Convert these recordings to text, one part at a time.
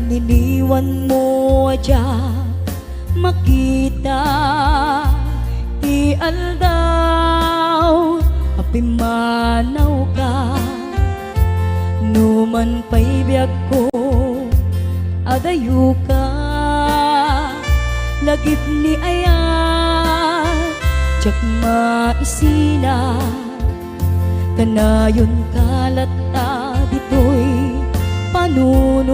niniwan mo adya makita ti aldaw apimanaw ka numan pa'y biyag ko adayo ka lagip ni ayat tsak maisina kanayon kalata dito'y panunod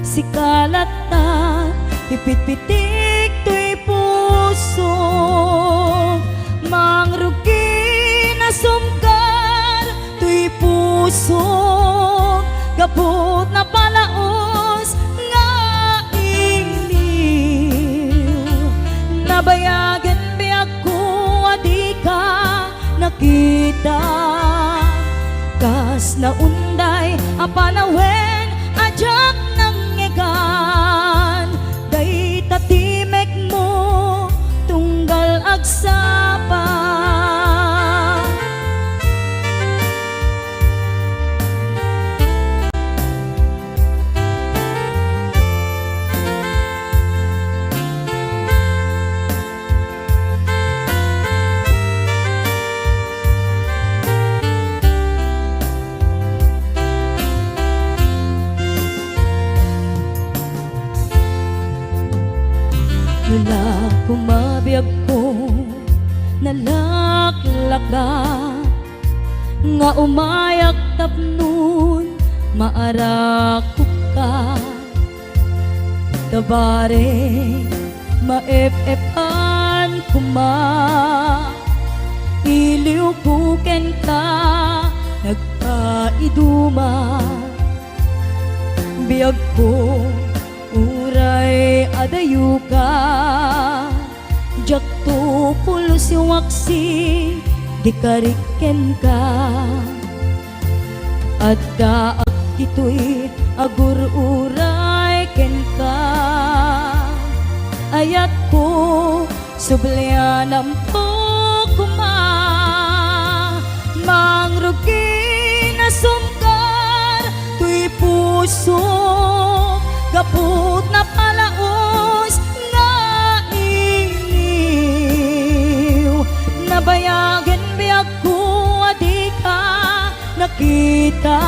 si kalata ipit-pitik to'y puso mangrugi na sumkar to'y puso gabot na palaos nga iniw nabayagan biyak ko adi ka nakita kas na unday apanawen ajak nang ngegan day tatimek mo tunggal agsapa Nula kumabiyag ko nalaklaka nga umayak tapnon maarakok ka tabare maep-epan kuma iliw kuken ka nagpaiduma biyag ko uray adayu ka jakto pulo si waksi di kariken ka at kaak ito'y agur uray ken ka ayat ko sublianam po kuma mangrugi na sumkar to'y puso gaput na palaos nga iniw nabayagan biyag ko adi ka nakita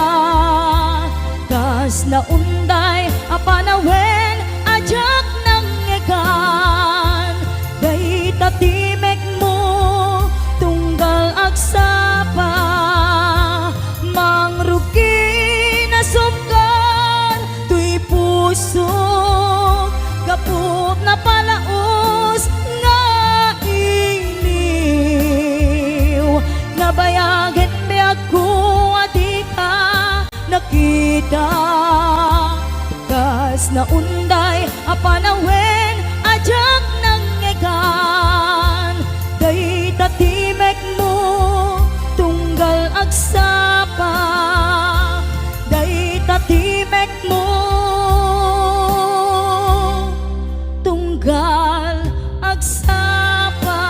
kas na unday apanawen ajak nang ngegan day tatimek mo tunggal agsapa mangrugi na sumkar to'y puso gapot na palaos nga iniw nabayagan biyag ko adi ka nakita kas na unday apanawen ajak nang ngegan day tatimek mo tunggal agsapa day tatimek mo tunggal agsapa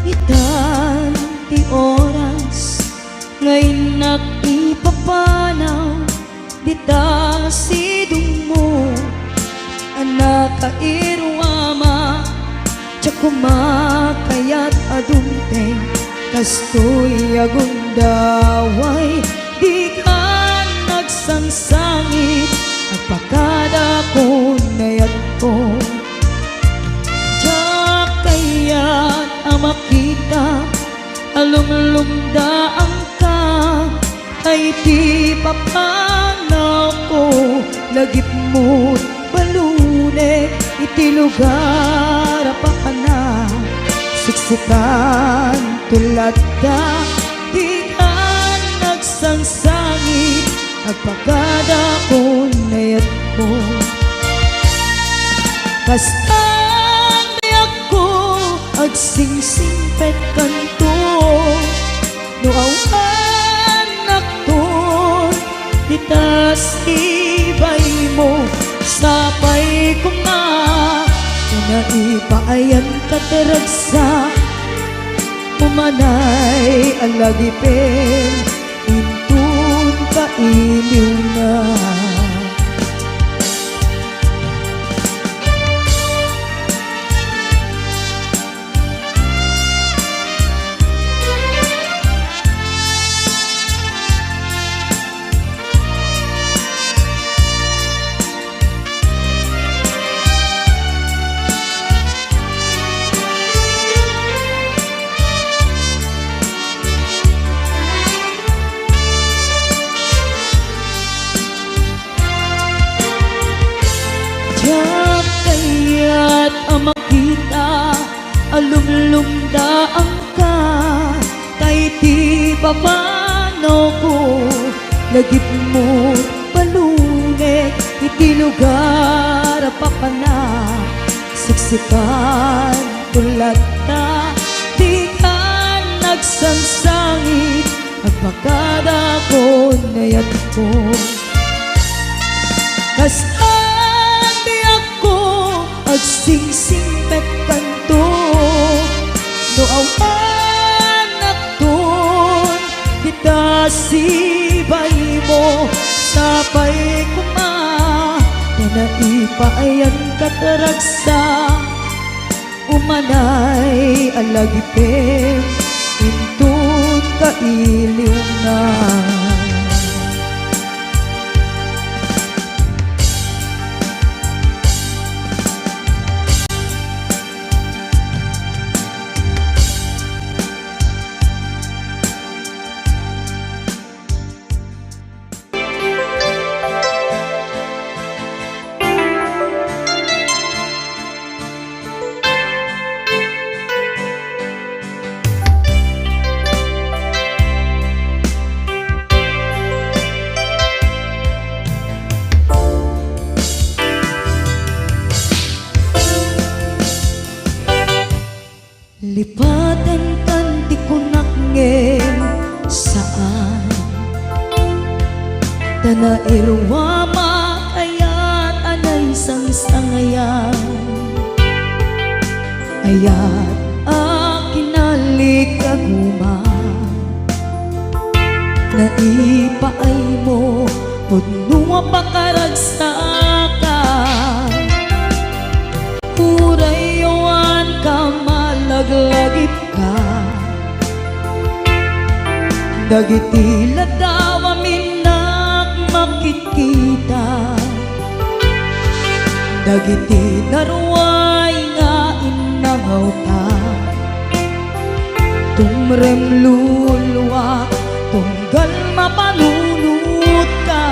itan ti oras ngayon nakipapanaw dita sidong mo anak kairwama tsak kumakayat adunteng kastoy agundaway di ka nagsangsangit agpakada ko nayat ko tsak kayat makita alumlumdaan ka ay di papanaw ko lagip mo't balunek iti lugar apakana siksikan tulad da di ka nagsangsangit agpagada ko nayat mo kastang di ako agsingsingpet kanto no awan nakton itas ibay mo sapay ko nga na ipaayan kataragsa umanay alagipin intun kailiw na kaya't ang makita alumlumdaan ka kay ti papano ko lagip mo palunek iti lugar papana siksikan tulad na di ka nagsangsangit agpakada ko nayat ko agsingsingpet kanto no awan nakton kita sibay mo sapay kuma na ipaayan kataragsa umanay alagipin intun kailiw na lipatan kan di kunak ngem saan tana irwama ayat anay sangsangayan ayat akinalik aguma na ipaay mo pudnua pakaragsakan urayawan ka laglagip ka dagiti ladaw aminak makikita dagiti naruay nga inangaw ta tumrem lulwa tunggal mapanunot ka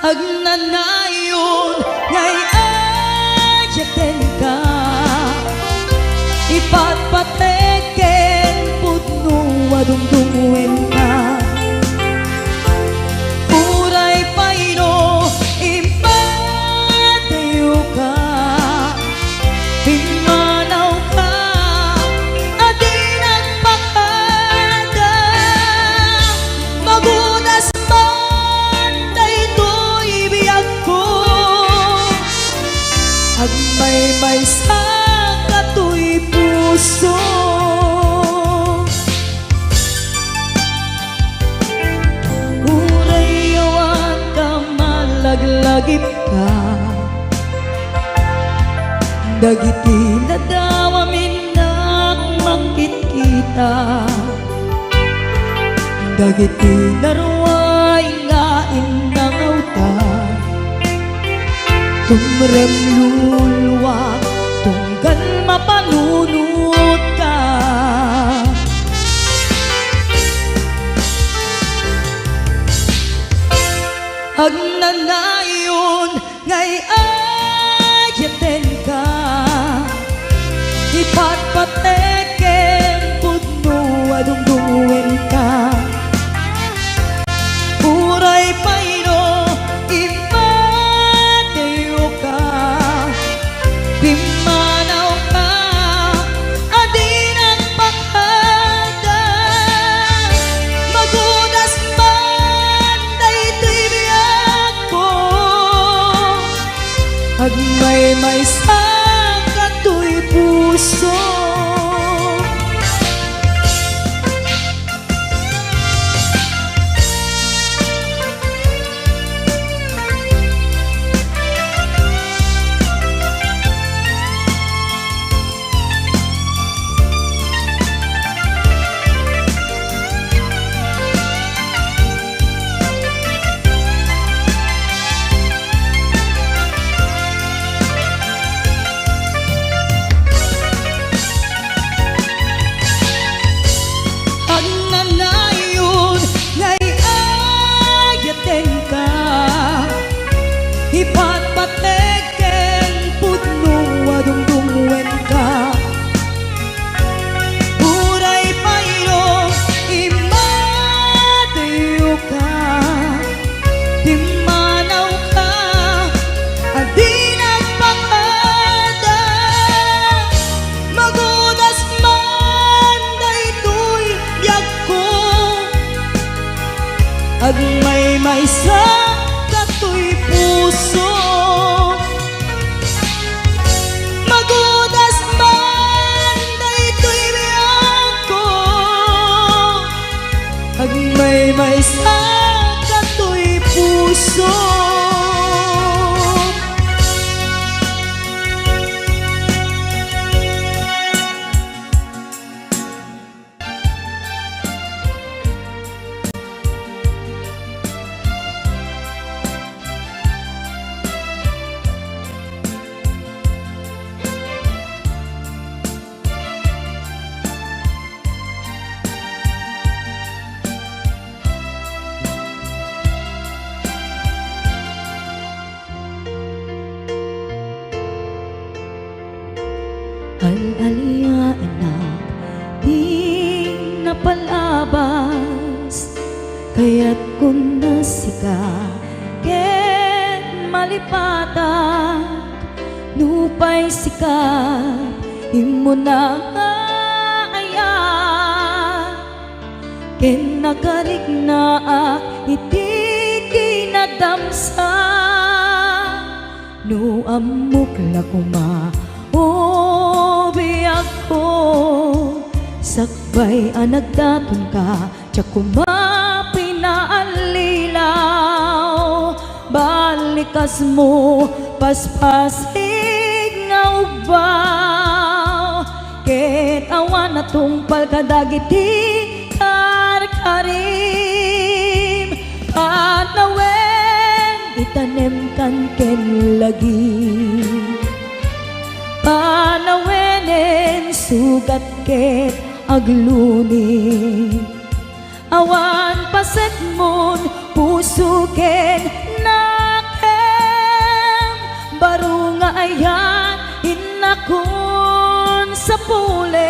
agnanayon ngay ayaten ka ipatpateken pudno adungdungwen ka uray payno impatayo ka pimanaw ka adi nagpakada magunas may sa kato'y puso urayawan ka malaglagip ka dagiti ladaw aminak makikita dagiti naruay nga inangaw ta tumrem lulwa tunggal mapanunot ka agnanayon Agmay-may sa kato'y puso. Ipatpateken putno adungdungwen ka. Uray pairo imadayo ka. Timanaw ka adi nagpakada. Magudas man daytoy biyag ko. Agmay-may sa kato'y puso. Magudas man daytoy biyag ko. Agmay-may sa kato'y puso. Al-alia anak, di napalabas. Kaya't kung nasika, ken malipatag. Nupay sika, imo na aya. Ken nagarik na iti kinadamsa. No amok la kuma o biyag ko. Sakbay anagdaton ka, tiyak kumapinaalilaw. Balikas mo, paspasig nga ubaw. Ket awan na tungpal kadagiti karkarim. Panawen, itanem kan ken lagi. Panawenen sugat ket agluni. Awan paset mon puso ken nakem. Baro nga ayan inakon sa pulen.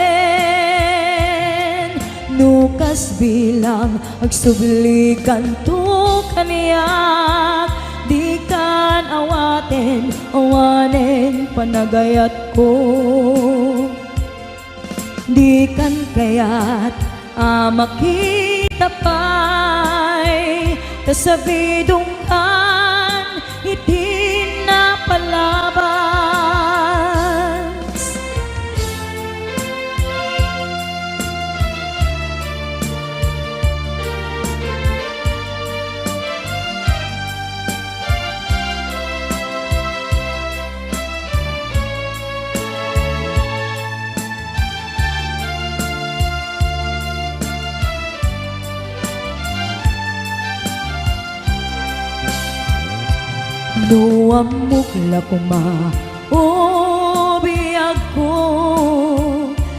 Nukas bilang agsublikan to kaniyak. Di kan awaten, awanen panagayat ko. Di kan kayat makita pa'y tasabidong kan iti napalabas. No amok la kuma o biyag ko.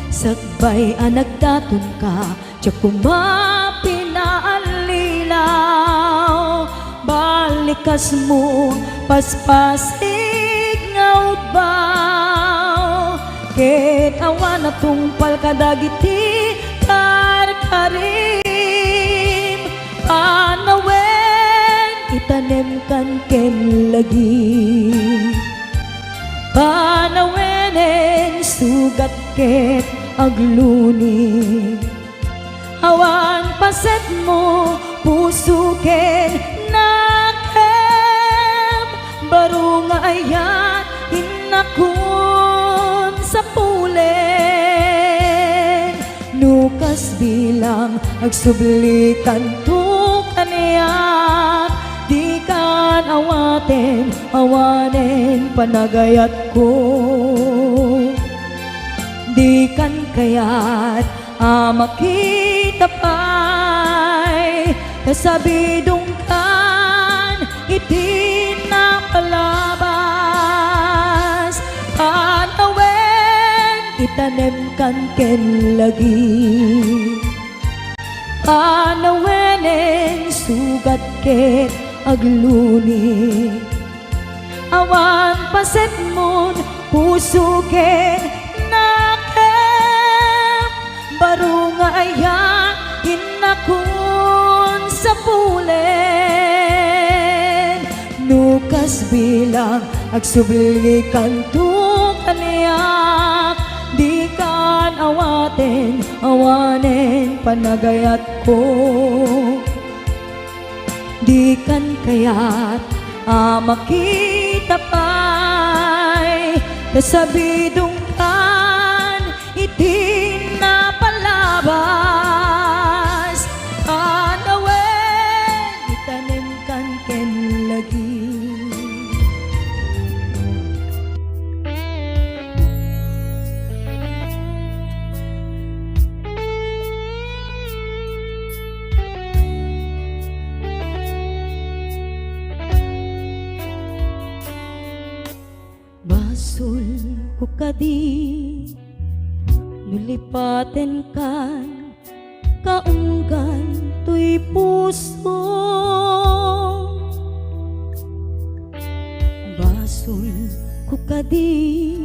Sakbay anagdaton ka, tiyak kumapinaalilaw. Balikas mo, paspasig nga ubaw. Ket awan na tungpal kadagiti karkarim. Panawen, itanem kan ken lagi. Panawenen sugat ket agluni. Awan paset mo puso ken nakem. baro nga ayat hinakon sa pulen, nukas bilang agsublikan to kaniyak, di kan awaten awanen panagayat ko, di kan kayat makita pa'y kasabidong kan iti na palabas, panawen itanem kan ken lagi, panawenen sugat ket agluni, awan paset mon puso ken nakem, baro nga ayan hinakon sa pulen, nukas bilang agsublikan to kaniyak, di kan awaten awanen panagayat ko, di kan kayat makita pa'y kasabidong kan iti na palabas, panawen itanem kan ken lagi. Basul ko kadi nulipaten kan kaunggan to'y puso, basul ko kadi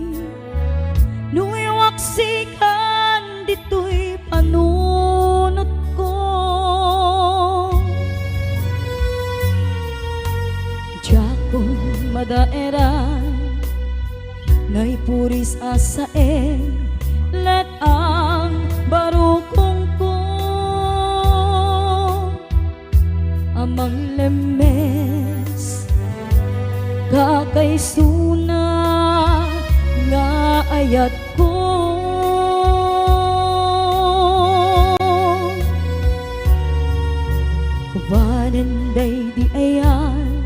nuiwaksikan dito'y panunot ko, jakon madaeran naipuris asaen let ang barukong ko, amang lemes kakaysuna nga ayat ko, kubanenday di ayan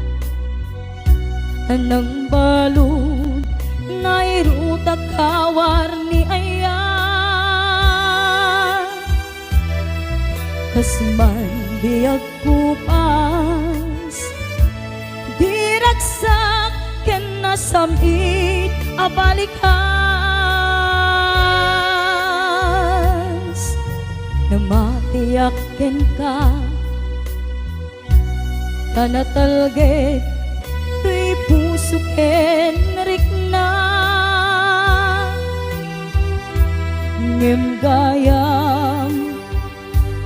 anang balod nairuta kawar ni ayan, kasman di agkupas, di ragsak ken nasamit abalikas, namatiyak ken ka tanatalget to'y puso ken rikna, ngem gayam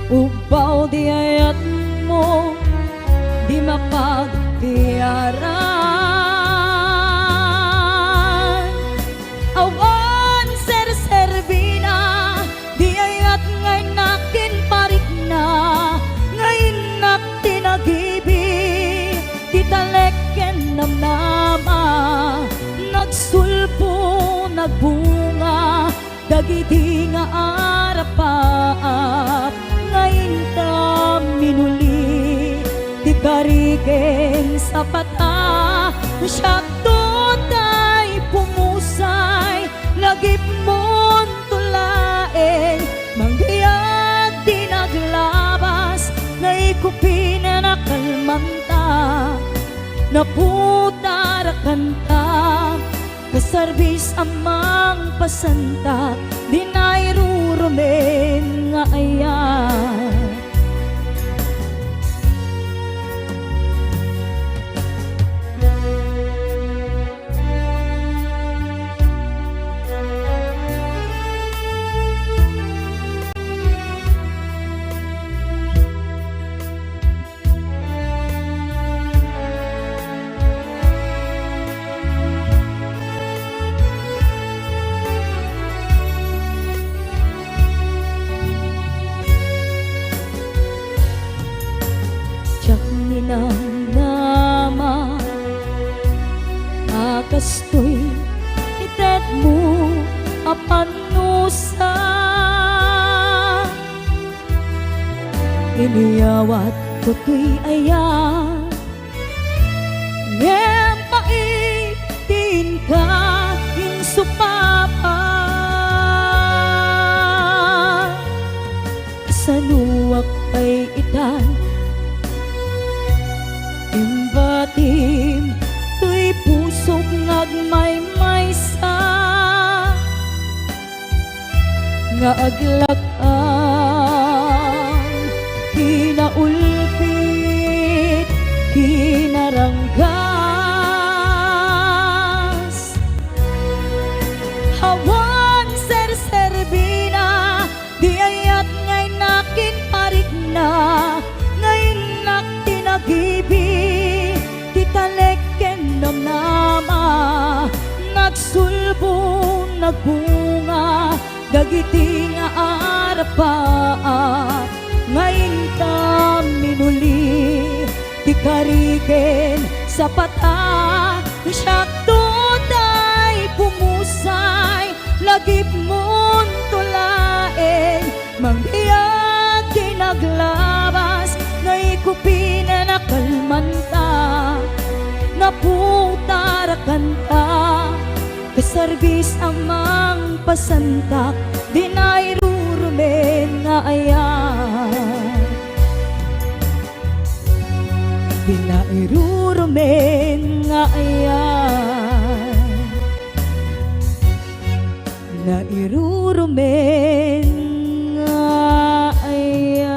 ubaw di ayat mo di mapagtiyaran, awan ser-serbina di ayat ngay nakin parik na, ngay nak tinagibi titaleken namnama, nagsulpo nagbunga dagiti nga arapaap, ngayon ta minuli di kariken sa pata, syakto tay pumusay lagip mon tulaen, manggayag di naglabas naikupin na nakalmanta, naputarakan ta kasarbis amang pasanta, di nairurumen nga ayan. kastoy itet mo apanusa iniyawat ko tuy ayan ngem paitin ka insupapa sanuak ay itan imbatim tuy pusok ngagmaymaysa nga aglakan kinaulpit kinaranggas hawan ser-serbina di ayat ngay nakin parik na ngayon nak tinagibi titaleken namnama nagsulbo nagbunga dagiti nga arapa ngayon ta minuli ti kariken sa pata siyakto day pumusay lagip mon tulaen mangbiyag kinaglabas naikupina na kalmanta naputarakan ta kasarbis amang pasantak dinairurumen nga ayan dinairurumen nga ayan nairurumen nga ayan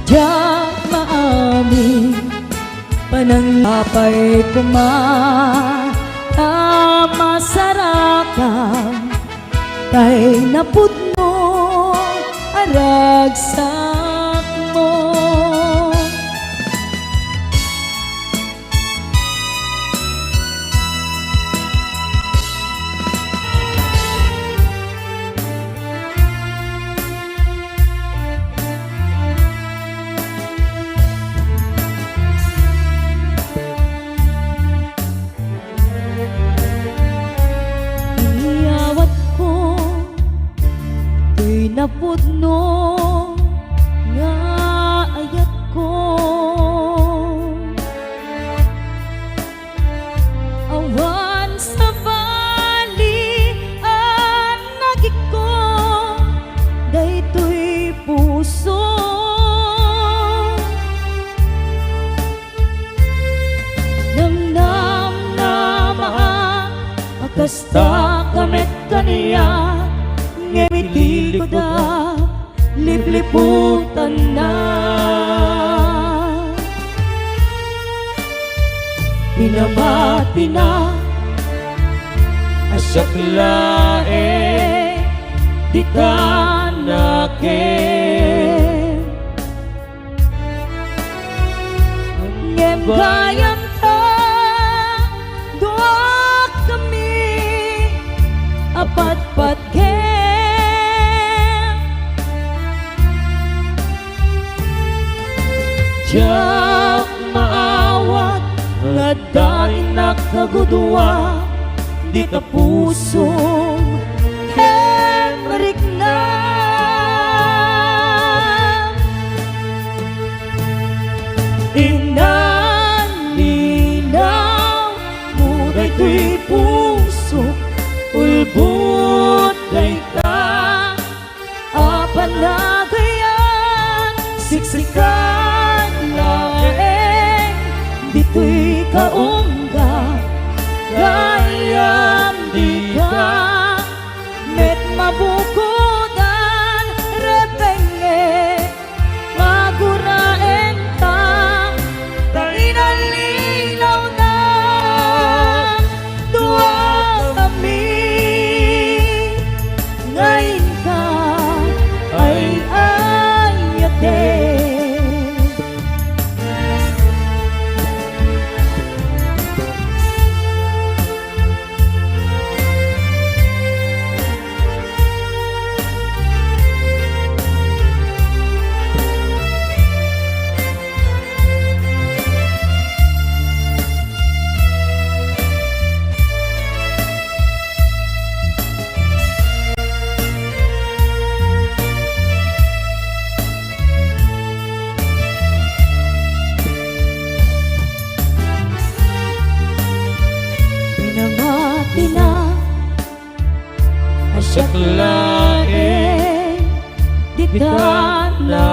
Diyak maamin pananglapay kumatama sarakan tay napudno aragsak mo napudno nga ayat ko awan sa bali anagik ko daytoy puso namnam na akasta kamet kaniya ngewiti ko da lipliputan na pinamati na asyak lae di tanakin ngem gayam ta doa kami apat-pat Diyak maawat nga daing nakagudwa di ka pusong Henrik na inaninaw muday tuy puso ulbut day ta apanagayan siksikan dito'y kaungga gayam di ka met mabukudan repenge maguraen ta tainalinaw na saklain di talakin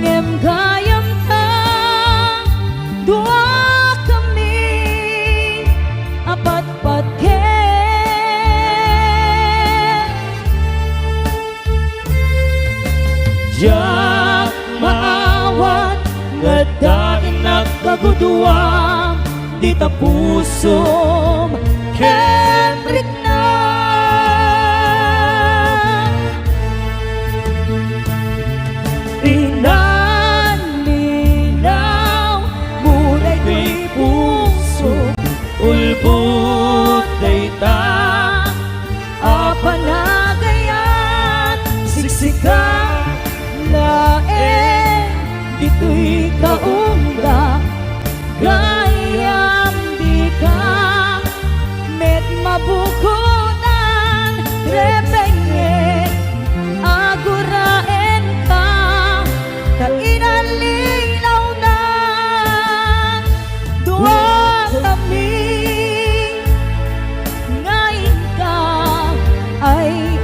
ngem gayam ka dua kami apat-pat Jak maawat ngadain nagkaguduang di tapusom Kendrick na Pinanlinaw Muray ko'y puso ulbot dayta Apanagayan Siksikan Laeng Dito'y kaungga Gayam di ka Met mabukutan Repenge Agurain ka Kainalinaw na Dua kami Ngayon ka Ay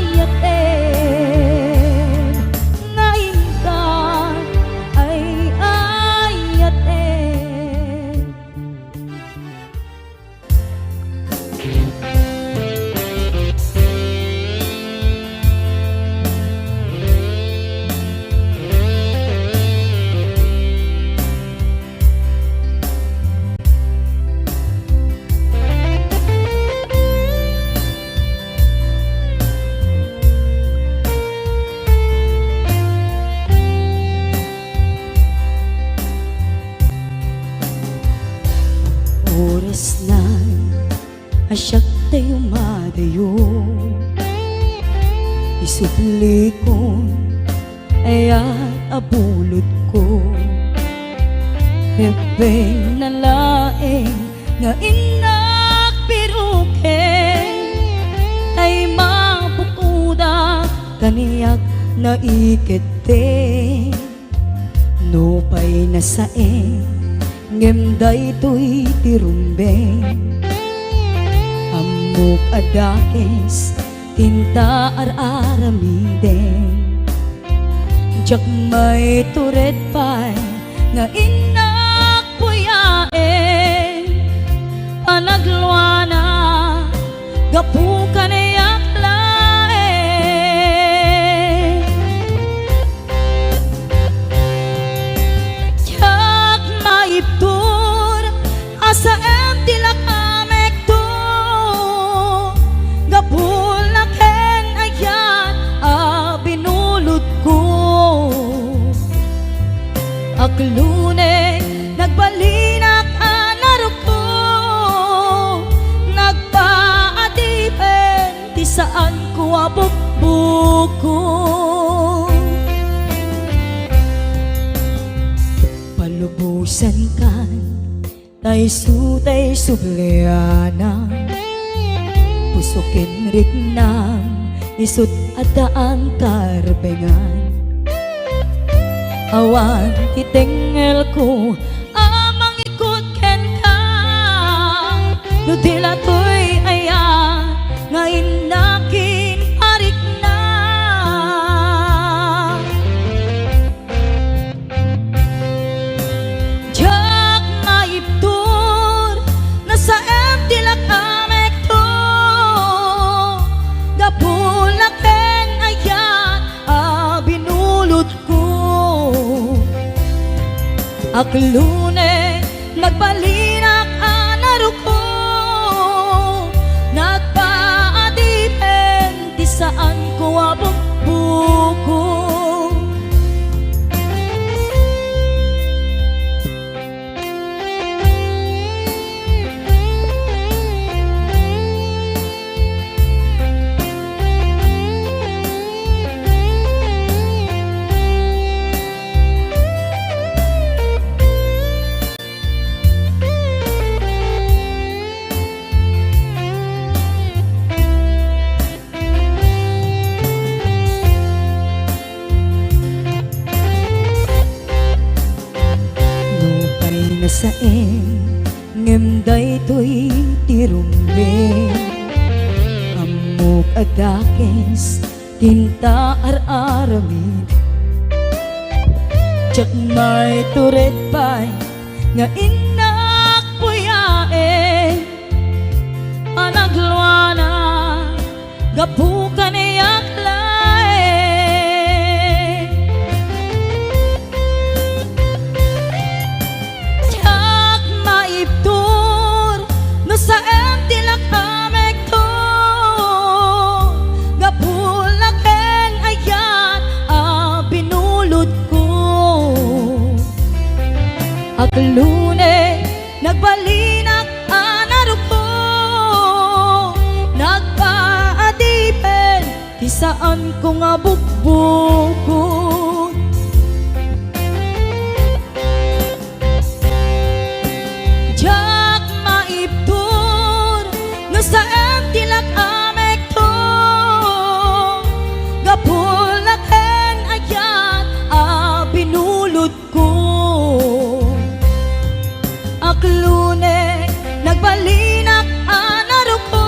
ayatin Ngayon ka Ay ayatin Oras na asyak tayo madayo Isupli ko ayat abulot ko Hepeng na laeng nga inak piruken Ay mabukuda kaniyak na ikete No pa'y nasaeng Ngemday to'y tirumbeng Amok adakes Tinta ar-aramideng Jak may turet pa'y Nga inak puyaen Panagluana Gapukan ayak laeng Jak maiptur Asa em tilak amek to Gapul na ken ayan Binulot ko Aklune nagbalinak anaro ko Nagpaadipen Di saan ko abukbuko Palubusan kan Tay sutay subleana Pusukin rik nang Isut adaan karbengan Awan titengel ko Amang ikut ken ka Nudila to'y ayan Ngayon nakin parik na Jak maiptur Nasa em tilak amek to Gapulak ken ayan Binulot ko Aklune nagbalinak anaro ko Nagpaadipen Di saan ko abukbuko saeng ngem daytoy tirumbe amok agakes tinta ar-aramin tsak may turet pa'y nga inak puyae anagluana gapukan iyak lae tsak maiptur no sa tilak amek to gapulaken ayat a binulod ko aglune nagbalinak anaro ko nagpaadipen di saan ko nga bukbukon jak maiptur no saan tilak amek to gapulaken ayat a binulod ko aklune nagbalinak anaro ko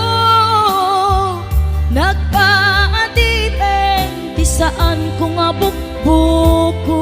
nagpaadipen di saan ko nga bukbuko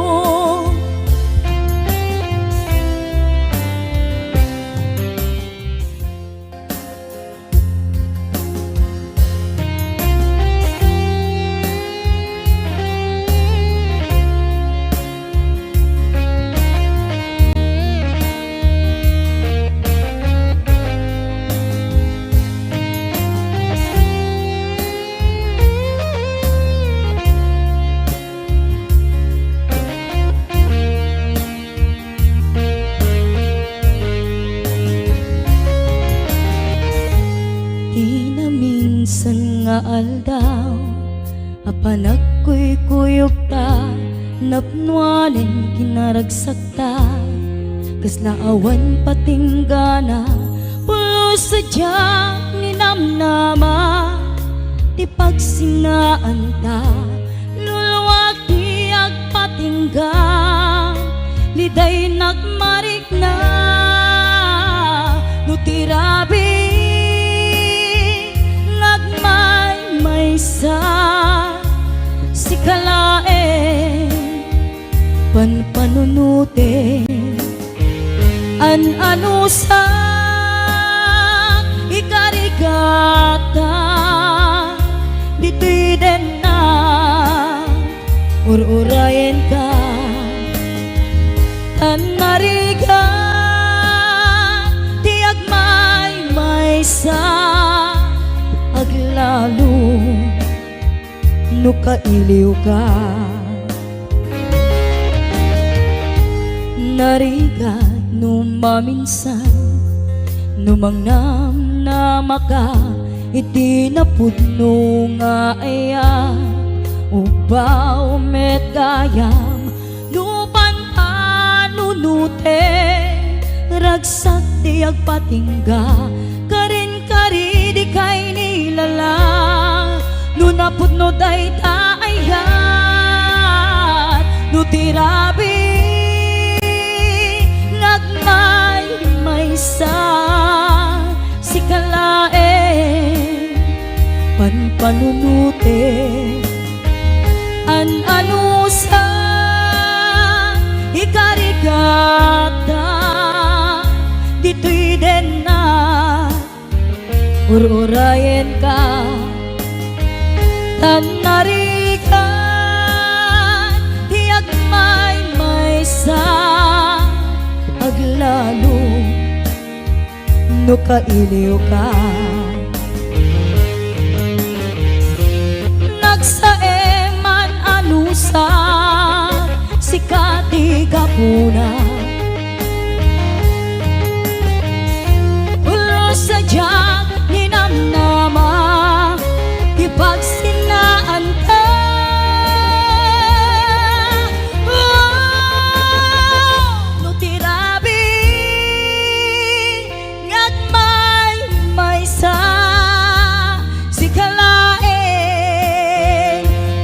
minsan nga aldaw apanak ko'y kuyog ta napnuanin kinaragsak ta kasla awan patinggana pulos sadyang ninamnama ti pagsinaan ta luluwag ti agpatingga liday nagmarik na nutirabi sa si kalae panpanunute ano sa ikarigata dito'y den na ururayen ka tanariga tiag may sa aglalo no kailiw ka nariga no maminsan no mangnam na maka iti napudno nga aya ubaw met gayam no panpanunute ragsak di agpatingga karin kari di kay nilala no napudno day taayat no tirabi nagmay sa si kalae panpanunute ano sa ikarigata dito'y den na ururayen ka tanarigan tiag may sa aglalo no kailiw ka nagsae man anusa si katigapuna ulo sa diyag ninamnama ipagsinaan ka no tirabi ngagmay sa si kalae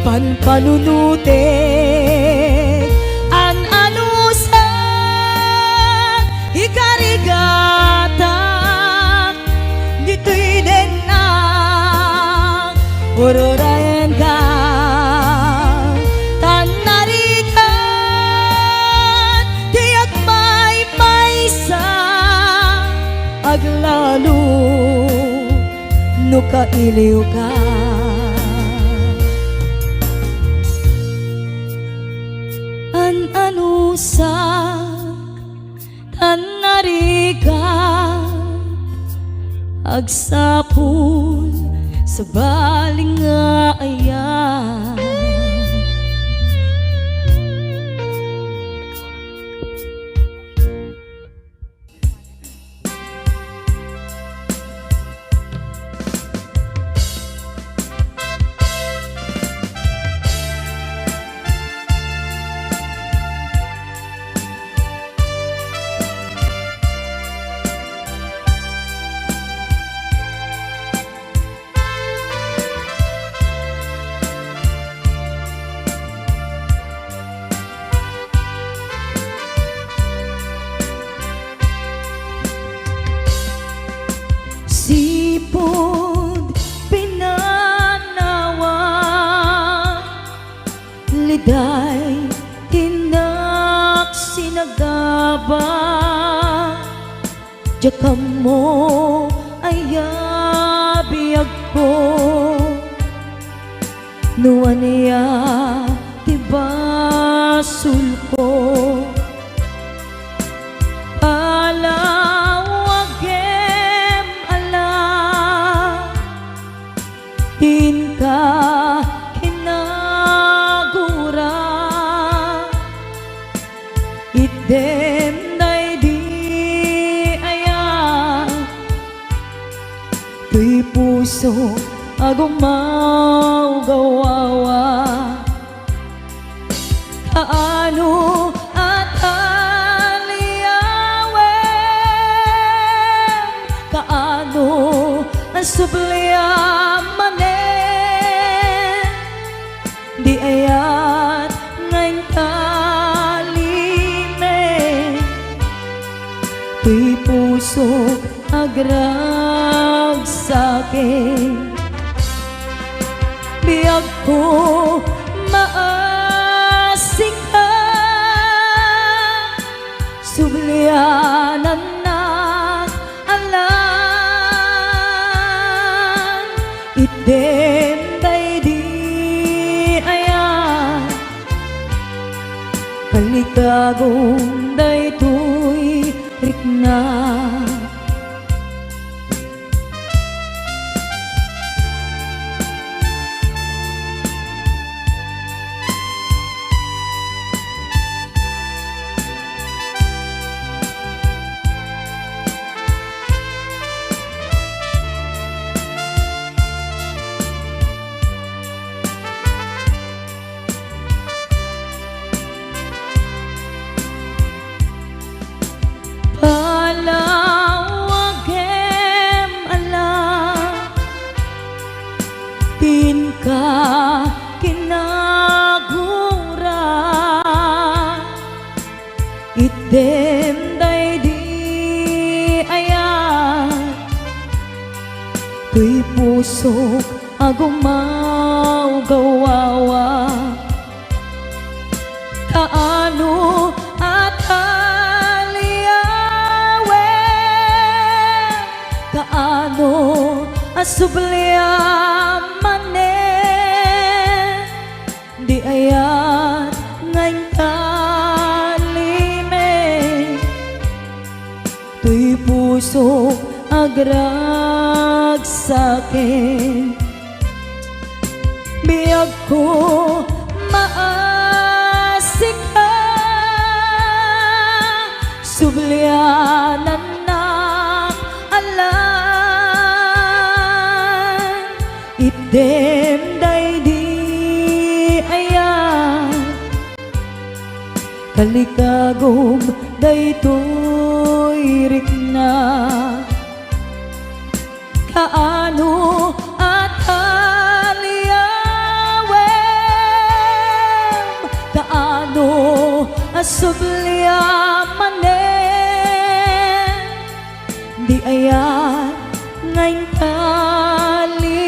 panpanunute an anusan ikarigata Ururayan ka tanarikan tiyak may maysa aglalo no kailiw ka anusak tanarikan agsapul sa baling nga ayan sipod pinanawa liday tinak sinagaba jakam mo ayabiyag ko nuwan niya tibasul ko ka kinagura idem day di aya tuy puso agumaw gawawa kaano at aliyawen kaano ang subliyaman di ayat ngayon kalime tuy puso agrag sa'kin biyag ko maasing ka sublianan na alam idem kalikagong daytoy rikna ka kinagura idem day di ayan tuy pusok agumaw gawawa kaano at aliyawen kaano asubliyaman di ayat ngayon kalime tuy puso agrag sa'kin biyag ko maasik ka sublianan na alam idem day di kalikagom daytoy rikna kaano at aliyawen kaano asubliyaman di ayat ngayon kalime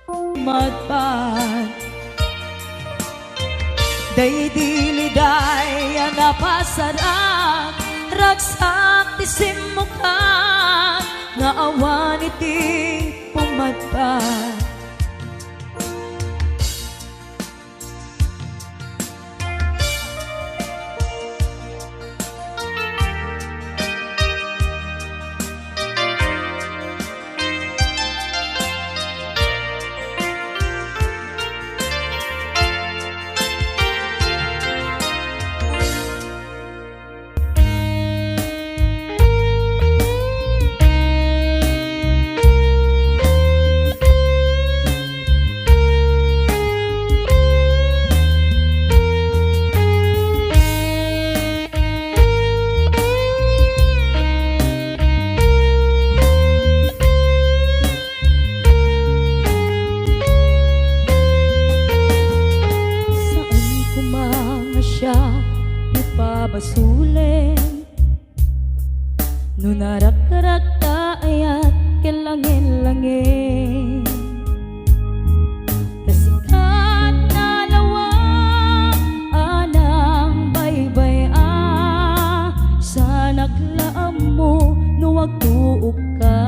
Magpan day diliday napasarang ragsak ti simukan nga awan iti pumadpan. Basulin no narak-rak ta ayat kelangin-langin kasikat na lawang anang baybay sa naglaam mo no wagtuok ka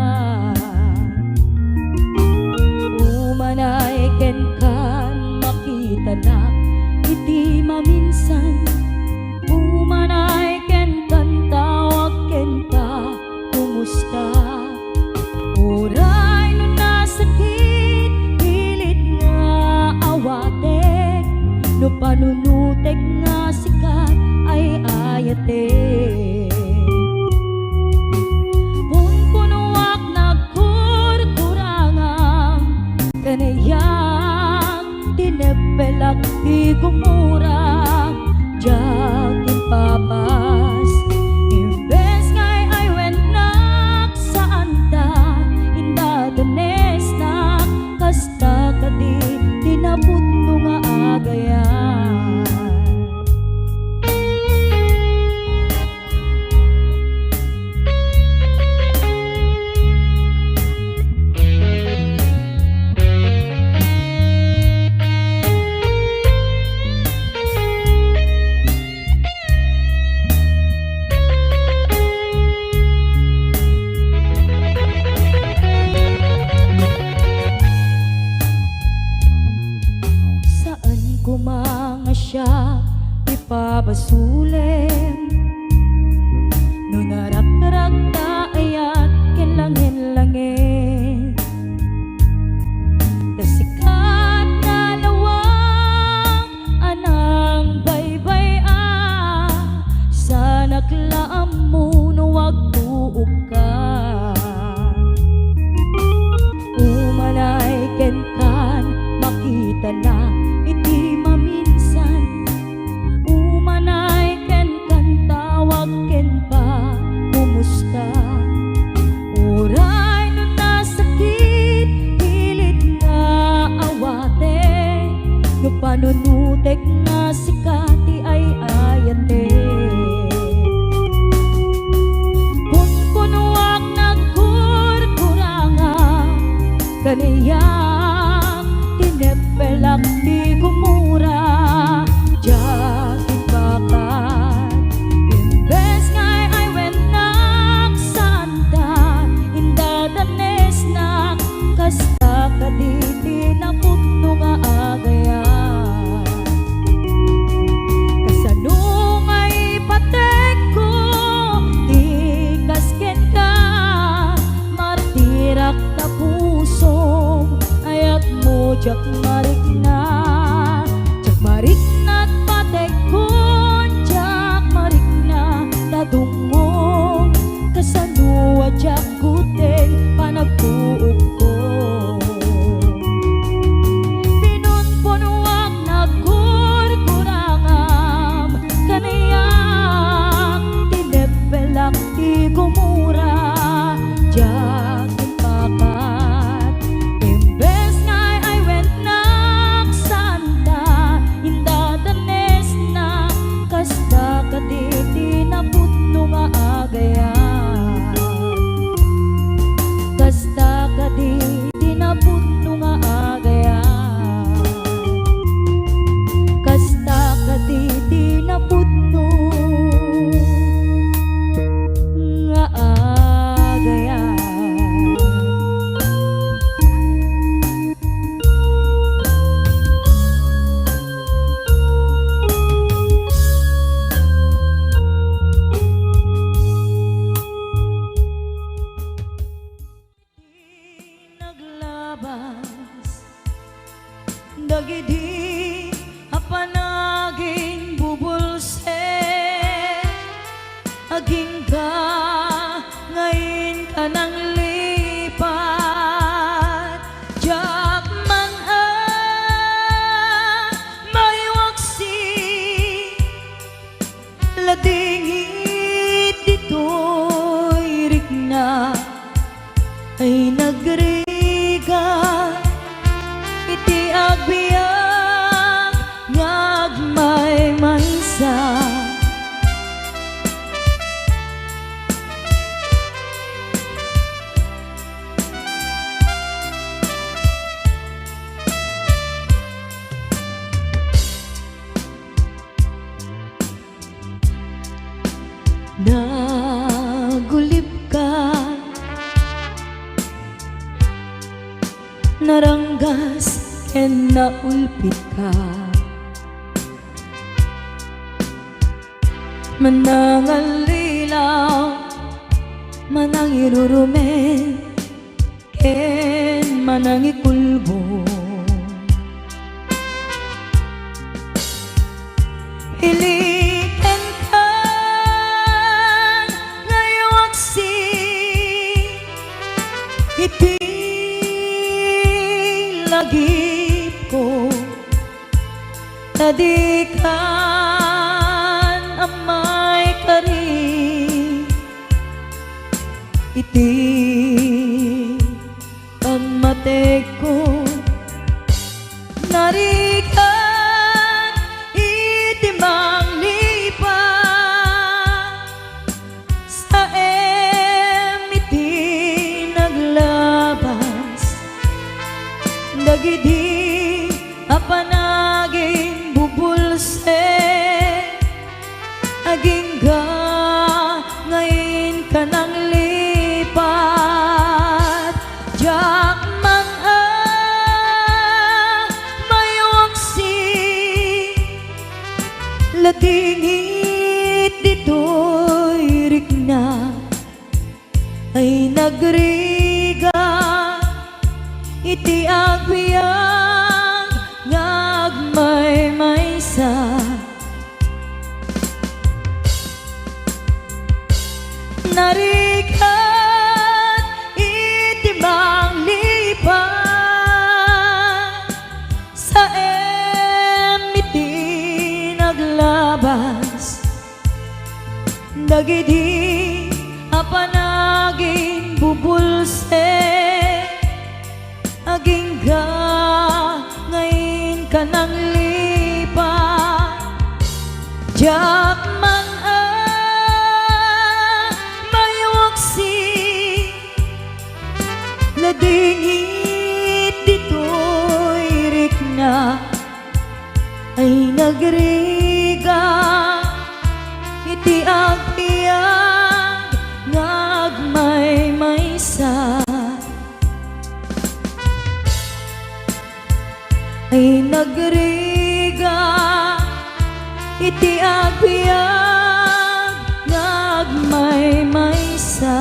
umanay ken kan makita na iti maminsan umanay ken kan tawag ken ka kumusta oray no nasakit pilit nga awatek no panunutek nga sikat ay ayatek punpunuak nagkurkurangang kanayang tinepelak di kumurang jagin papas imbes ngay ay wenak saan ta inda danes na kasta kadi tinaputno nga agayan siya ipabasulin no narak-rak ta ayat kelangin-langin kasikat na lawang anang baybay sa naglaam mo no wagtuok ka umanay ken kan makita na iti umanay ken kan tawag ken pa kumusta oray no nasakit pilit nga awate no panunutek nga sikati ay ayate punpunuak nagkurkurangan kaniyang tinepelak di kumura imbes ngay ay wenak sanda inda danes na kasta kaditi na putno nga agayan kasano ngay patek ko di kasken ka martirak na puso ayat mo jak marik na patek ko tadungong kasano ajak guten panagtuok ko pinunpunuak nagkurkurangam kaniyang tinepelak di gumura jakin pakat imbes ngay ay went na aging ka ngayon ka nang lipat. Diyak man may waksi ladingit dito'y rikna ay nagriga iti agbiag ngagmay maysa. Nagulip ka, naranggas ken naulpit ka, manangalilaw manang irurumen ken manang ikulbo. Iliken ka ngayawaksi iti lagip ko tadikan amay kari iti pagmateg ko narikan iti manglipa sa iti naglabas dagidi apanagin bubulse aging ga ngayon ka nang lipat. Diyak man may waksi ladingit dito'y rikna ay nagriga iti agbiag ngagmay maysa. Narikan iti manglipat sa iti naglabas dagidi apanagin bubulse aging ga ngayon ka nang lipat. Diyak man may waksi ladingit dito'y rikna ay nagriga iti agbiag ngagmay maysa. Ay nagriga iti agbiag ngagmay maysa.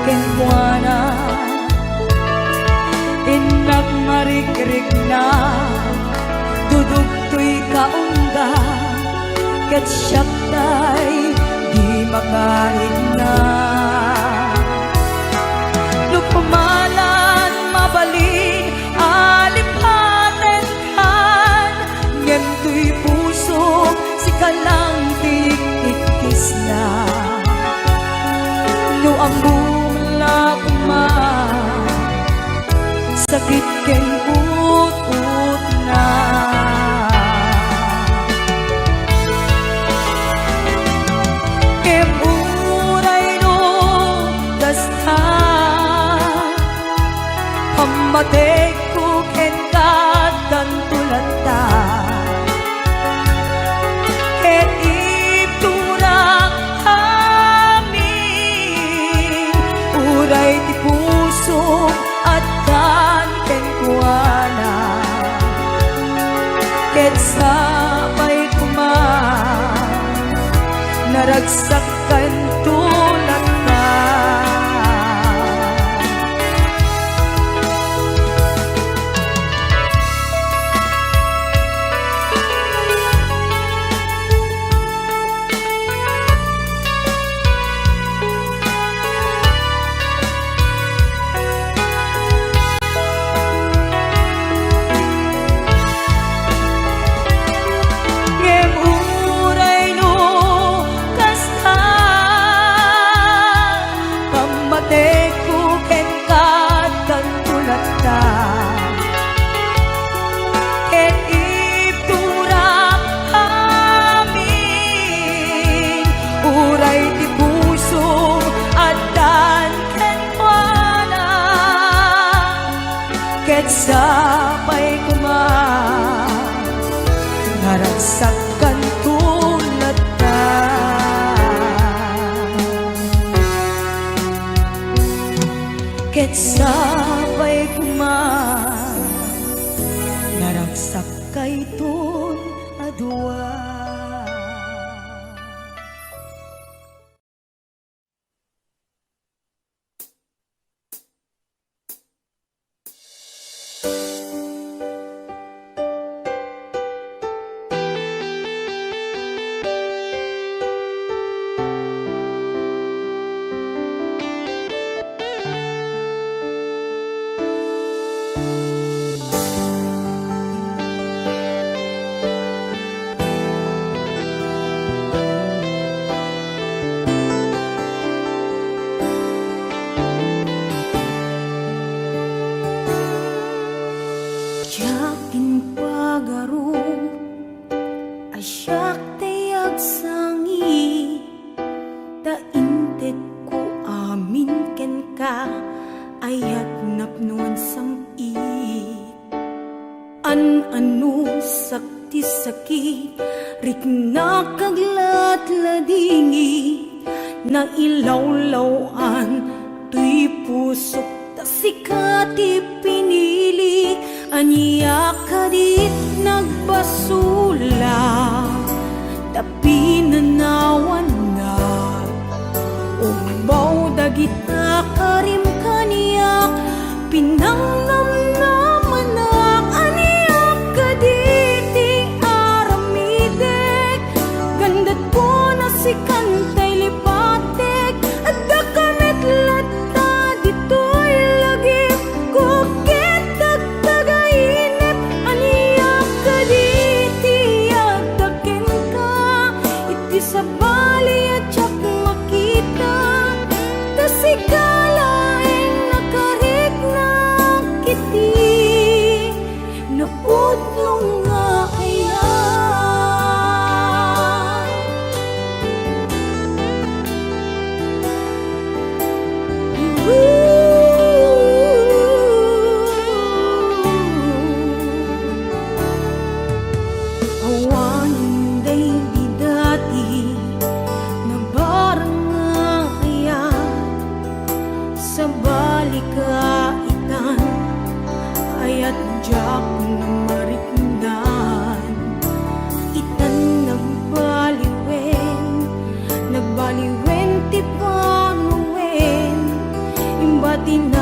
kenkuana inak marikrik na duduk tuy kaungga ket siyak tay di makahigna lupamalan mabalin alipaten kan ngem tuy puso si kalang tikikis na luambung lakma sakit ken ut na kem uray no dasta pamate ko ken katan tulata ket ipturang amin uray ti puso at kan ken kuana ket sabay kuman naragsakan tulad ka ngem uray no kasta pamate ko ken katan tulata ken ipturang amin uray ti puso addan ken kuana ket sabay kuman naragsakan tulad ka ket sabay kuman naragsak kayton adwa. Yakin pagaru asyak tayag sangi ta intet ko amin ken ka ayat napnuan samit anu sakti sakit rik nakaglat ladingi na ilawlawan tuy pusok ta sikati pinili aniya kadit nagbasula tapi nanawan na umbaw dagita karim kaniyak pinangnamnaman aniyak kaditi aramidek gandat ko na si kantay lipatek at dakamit latta dito'y lagip ko tagainip aniyak kaditi agdaken ka iti sabali at siyak makita tasikalaeng nakarik na kiti naputlong nga ayan awanin day bidati na barang nga ayan sa balikaitan ayat jak na mariknan itan nagbaliwen ti panuwen tinapos